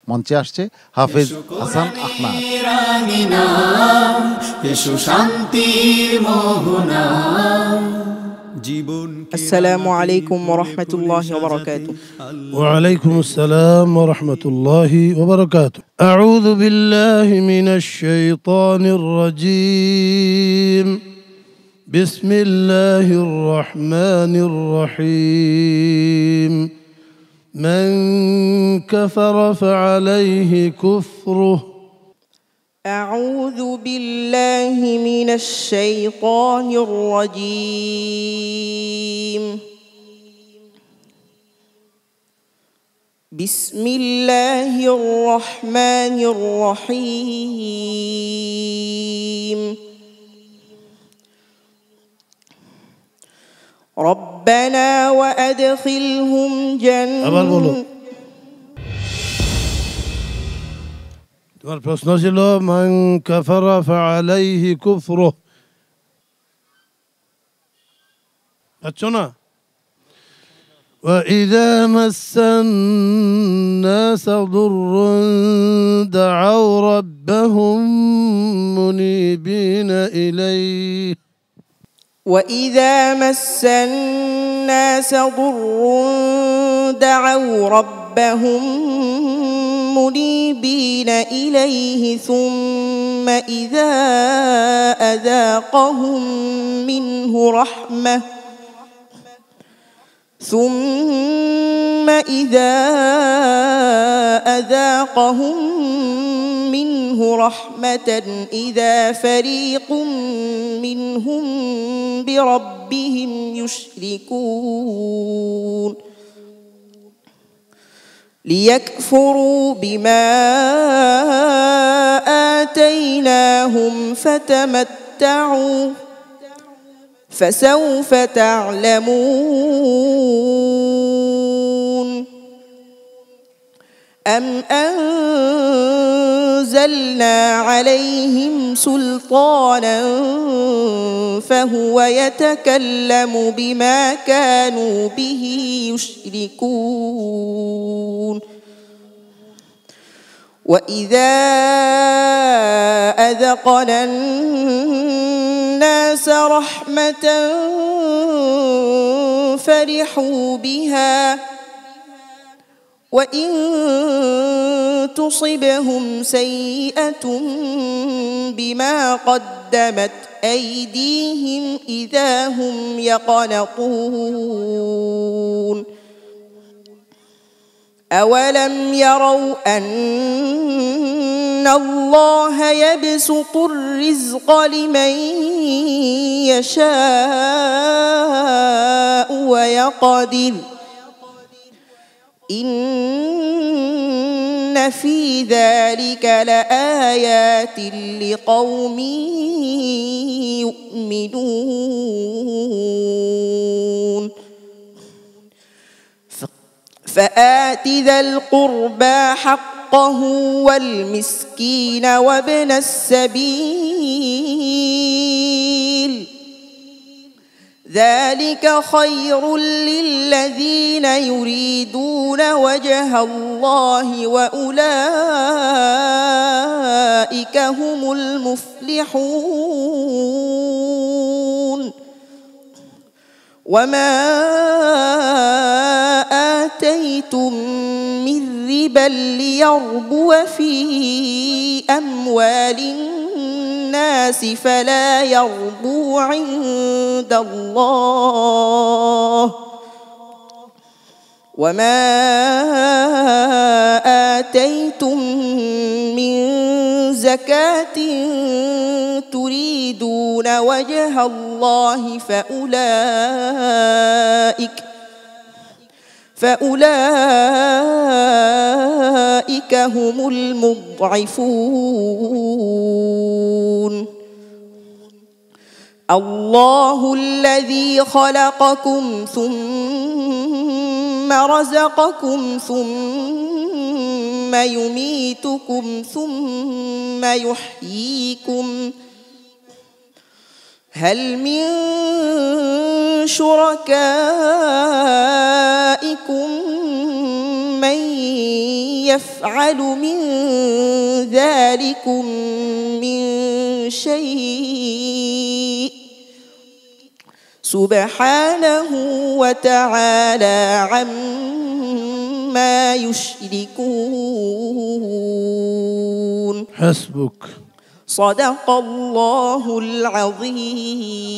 মঞ্চে আসছে হাফেজ হাসান আহমদ। শান্তির মোহনা জীবন। আসসালামু আলাইকুম ওয়া রাহমাতুল্লাহি ওয়া বারাকাতুহু। ওয়া আলাইকুম আসসালাম ওয়া রাহমাতুল্লাহি ওয়া বারাকাতুহু। আউযু বিল্লাহি মিনাশ শাইতানির রাজীম। বিসমিল্লাহির রহমানির রহিম। মান কাফারা ফাআলাইহি কুফরুহু। أعوذ بالله من الشيطان الرجيم. بسم الله الرحمن الرحيم. ربنا وأدخلهم جنة. তোমার প্রশ্ন ছিল মান কাফারা ফাআলাইহি কুফরুহু, আচ্ছা না? وإذا مس الناس ضر دعوا ربهم منيبين إليه. وإذا مس الناس ضر دعوا ربهم منيبين إليه ثم إذا أذاقهم منه رحمة إذا فريق منهم بربهم يشركون ليكفروا بما آتيناهم فتمتعوا فسوف تعلمون. أم أنزلنا عليهم سلطانا فهو يتكلم بما كانوا به يشركون. وإذا أذقنا الناس رحمة فرحوا بها وإن تصبهم سيئة بما قدمت أيديهم إذا هم يقنطون. أولم يروا أن الله يبسط الرزق لمن يشاء ويقدر إن في ذلك لآيات لقوم يؤمنون. فآت ذا القربى حقه والمسكين وابن السبيل ذلك خير للذين يريدون وجه الله وأولئك هم المفلحون. وما آتيتم من ربا ليربو في أموال الناس فلا يربو عند الله. وما آتيتم من زكاة تريدون وجه الله فأولئك هم المضعفون. الله الذي خلقكم ثم رزقكم ثم يميتكم ثم يحييكم هل من شركائكم من يفعل من ذلكم من شيء سبحانه وتعالى عما يشركون. حسبك. صدق الله العظيم.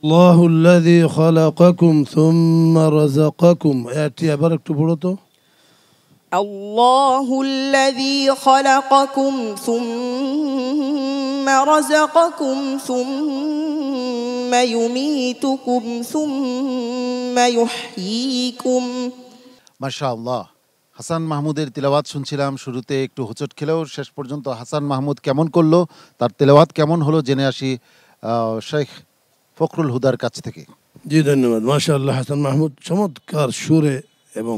الله الذي خلقكم ثم رزقكم. آتي بارك بولتو. الله الذي خلقكم ثم رزقكم ثم يميتكم ثم يحييكم. মাশাআল্লাহ। হাসান মাহমুদের তেলাওয়াত শুনছিলাম, শুরুতে একটু হোঁচট খেলেও শেষ পর্যন্ত হাসান মাহমুদ কেমন করলো, তার তেলাওয়াত কেমন হলো জেনে আসি শেখ ফখরুল হুদার কাছ থেকে। জি ধন্যবাদ। মাশাআল্লাহ, হাসান মাহমুদ চমৎকার সুরে এবং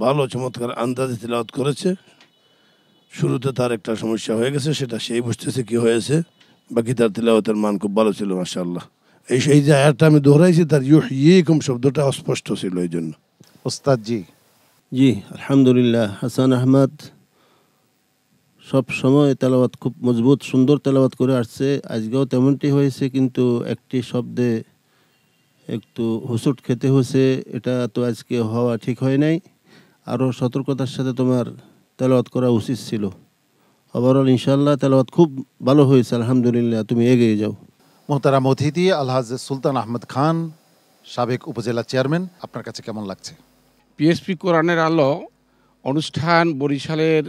ভালো চমৎকার আন্দাজে তেলাওয়াত করেছে। শুরুতে তার একটা সমস্যা হয়ে গেছে, সেটা সেই বুঝতেছে কি হয়েছে। বাকি তার তেলাওয়াতের মান খুব ভালো ছিল মাশাআল্লাহ। এই যে আয়াতটা আমি দোহরাইছি, তার ইউহয়িকুম শব্দটা অস্পষ্ট ছিল এই জন্য। ওস্তাদ জি। জি আলহামদুলিল্লাহ। হাসান আহমদ সব সময় তেলাওয়াত খুব মজবুত সুন্দর তেলাওয়াত করে আসছে, আজকেও তেমনটি হয়েছে, কিন্তু একটি শব্দে একটু হুসুট খেতে হয়েছে। এটা তো আজকে হওয়া ঠিক হয় নাই, আরও সতর্কতার সাথে তোমার তেলাওয়াত করা উচিত ছিল। ওভারঅল ইনশাআল্লাহ তেলাওয়াত খুব ভালো হয়েছে আলহামদুলিল্লাহ, তুমি এগিয়ে যাও। মোহতারাম অতিথি আলহাজ সুলতান আহমদ খান, সাবেক উপজেলা চেয়ারম্যান, আপনার কাছে কেমন লাগছে? পিএসপি কোরআনের আলো অনুষ্ঠান বরিশালের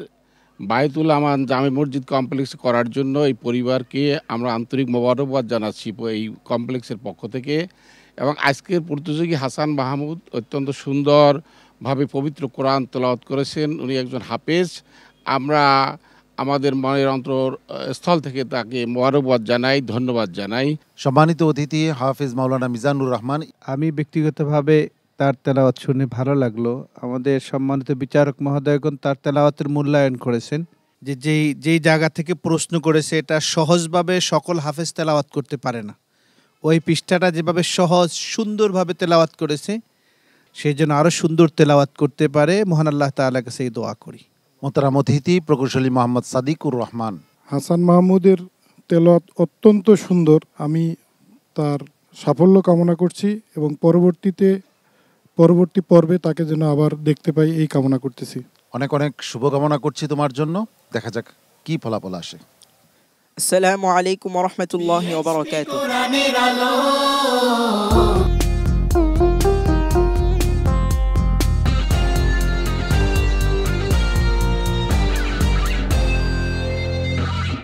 বায়তুল আমান জামে মসজিদ কমপ্লেক্স করার জন্য এই পরিবারকে আমরা আন্তরিক মোবারকবাদ জানাচ্ছি এই কমপ্লেক্সের পক্ষ থেকে। এবং আজকের প্রতিযোগী হাসান মাহমুদ অত্যন্ত সুন্দরভাবে পবিত্র কোরআন তেলাওয়াত করেছেন। উনি একজন হাফেজ। আমরা আমাদের মনের অন্তরস্থল থেকে তাকে মোবারকবাদ জানাই, ধন্যবাদ জানাই। সম্মানিত অতিথি হাফেজ মাওলানা মিজানুর রহমান। আমি ব্যক্তিগতভাবে তার তেলাওয়াত শুনে ভালো লাগলো। আমাদের সম্মানিত বিচারক মহোদয়গণ তার তেলাওয়াতের মূল্যায়ন করেছেন, যেই জায়গা থেকে প্রশ্ন করেছে এটা সহজভাবে সকল হাফেজ তেলাওয়াত করতে পারে না। ওই পৃষ্ঠাটা যেভাবে সহজ সুন্দরভাবে তেলাওয়াত করেছে, সেই জন্য আরও সুন্দর তেলাওয়াত করতে পারে। মহান আল্লাহ তাআলার কাছে এই দোয়া করি। মোহতারাম অতিথি প্রকৌশলী মোহাম্মদ সাদিকুর রহমান। হাসান মাহমুদের তেলাওয়াত অত্যন্ত সুন্দর। আমি তার সাফল্য কামনা করছি এবং পরবর্তী পর্বে তাকে যেন আবার দেখতে পাই এই কামনা করতেছি। অনেক অনেক শুভকামনা করছি তোমার জন্য। দেখা যাক কি ফলাফল আসে। আসসালামু আলাইকুম ওয়া রাহমাতুল্লাহি ওয়া বারাকাতুহু।